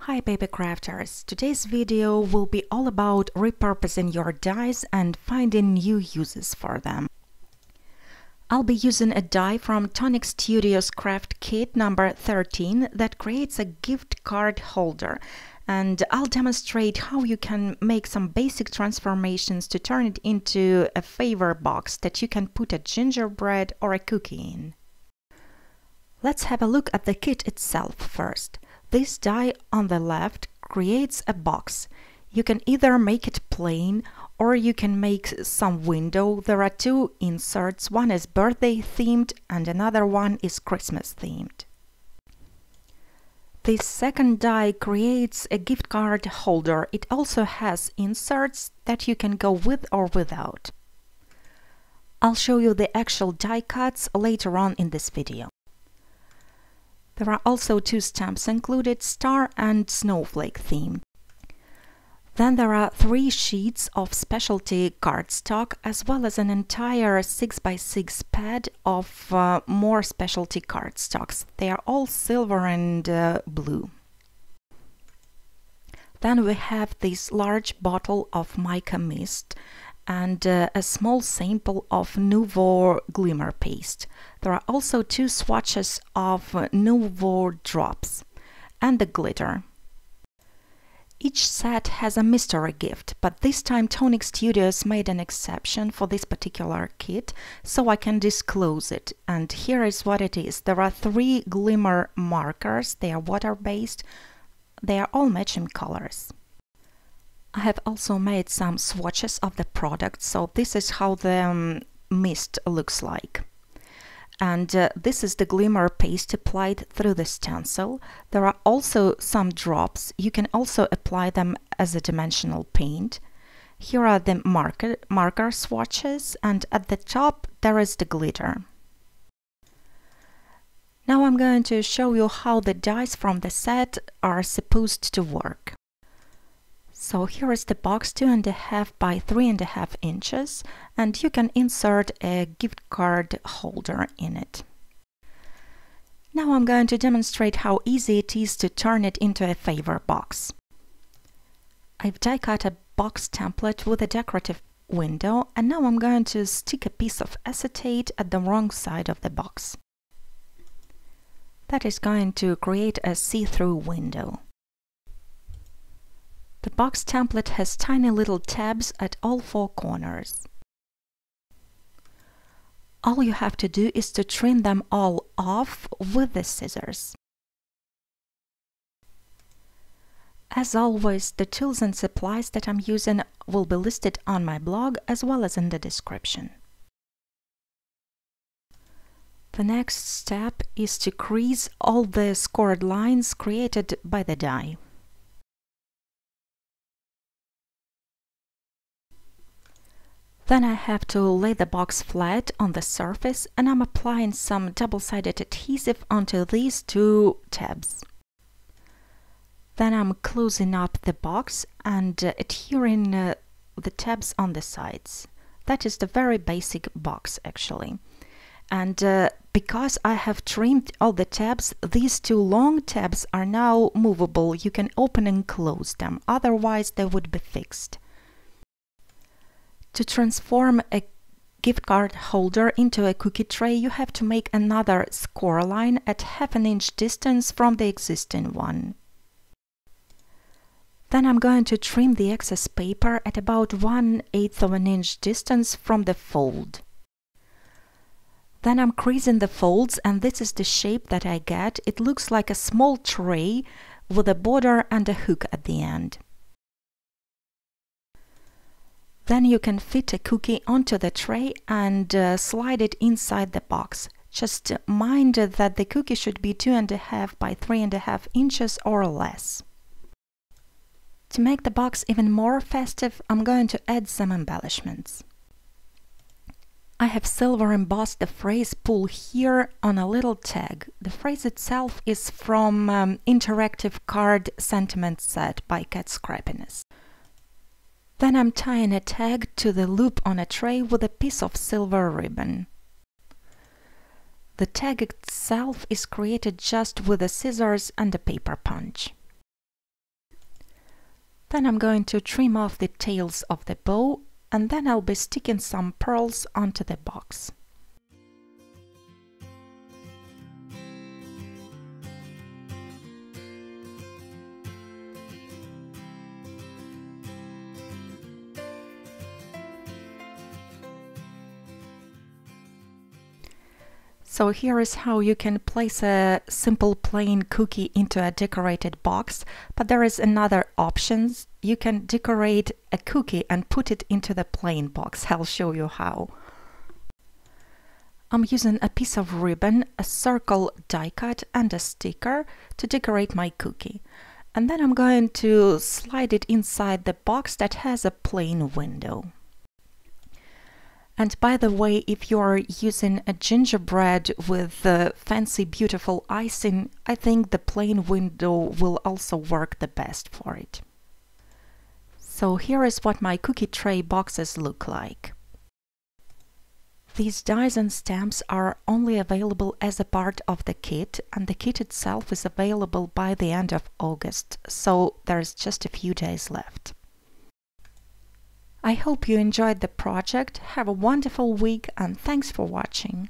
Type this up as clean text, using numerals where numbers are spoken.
Hi paper crafters! Today's video will be all about repurposing your dies and finding new uses for them. I'll be using a die from Tonic Studio's craft kit number 13 that creates a gift card holder, and I'll demonstrate how you can make some basic transformations to turn it into a favor box that you can put a gingerbread or a cookie in. Let's have a look at the kit itself first. This die on the left creates a box. You can either make it plain or you can make some window. There are two inserts, one is birthday themed and another one is Christmas themed. This second die creates a gift card holder. It also has inserts that you can go with or without. I'll show you the actual die cuts later on in this video. There are also two stamps included, star and snowflake theme. Then there are 3 sheets of specialty cardstock as well as an entire 6x6 pad of more specialty cardstocks. They are all silver and blue. Then we have this large bottle of mica mist and a small sample of Nouveau glimmer paste. There are also 2 swatches of Nouveau drops and the glitter. Each set has a mystery gift, but this time Tonic Studios made an exception for this particular kit, so I can disclose it. And here is what it is. There are 3 glimmer markers. They are water-based. They are all matching colors. I have also made some swatches of the product, so this is how the mist looks like. And this is the glimmer paste applied through the stencil. There are also some drops. You can also apply them as a dimensional paint. Here are the marker swatches, and at the top there is the glitter. Now I'm going to show you how the dies from the set are supposed to work. So here is the box, 2.5 by 3.5 inches, and you can insert a gift card holder in it. Now I'm going to demonstrate how easy it is to turn it into a favor box. I've die cut a box template with a decorative window, and now I'm going to stick a piece of acetate at the wrong side of the box. That is going to create a see-through window. The box template has tiny little tabs at all 4 corners. All you have to do is to trim them all off with the scissors. As always, the tools and supplies that I'm using will be listed on my blog as well as in the description. The next step is to crease all the scored lines created by the die. Then I have to lay the box flat on the surface, and I'm applying some double-sided adhesive onto these 2 tabs. Then I'm closing up the box and adhering the tabs on the sides. That is the very basic box actually. And because I have trimmed all the tabs, these 2 long tabs are now movable. You can open and close them, otherwise they would be fixed. To transform a gift card holder into a cookie tray, you have to make another score line at 1/2 inch distance from the existing one. Then I'm going to trim the excess paper at about 1/8 inch distance from the fold. Then I'm creasing the folds, and this is the shape that I get. It looks like a small tray with a border and a hook at the end. Then you can fit a cookie onto the tray and slide it inside the box. Just mind that the cookie should be 2.5 by 3.5 inches or less. To make the box even more festive, I'm going to add some embellishments. I have silver embossed the phrase "pull here" on a little tag. The phrase itself is from Interactive Card Sentiment Set by Scrappiness. Then I'm tying a tag to the loop on a tray with a piece of silver ribbon. The tag itself is created just with the scissors and a paper punch. Then I'm going to trim off the tails of the bow, and then I'll be sticking some pearls onto the box. So here is how you can place a simple plain cookie into a decorated box, but there is another option. You can decorate a cookie and put it into the plain box. I'll show you how. I'm using a piece of ribbon, a circle die cut and a sticker to decorate my cookie. And then I'm going to slide it inside the box that has a plain window. And by the way, if you're using a gingerbread with fancy beautiful icing, I think the plain window will also work the best for it. So here is what my cookie tray boxes look like. These dies and stamps are only available as a part of the kit, and the kit itself is available by the end of August, so there's just a few days left. I hope you enjoyed the project. Have a wonderful week and thanks for watching.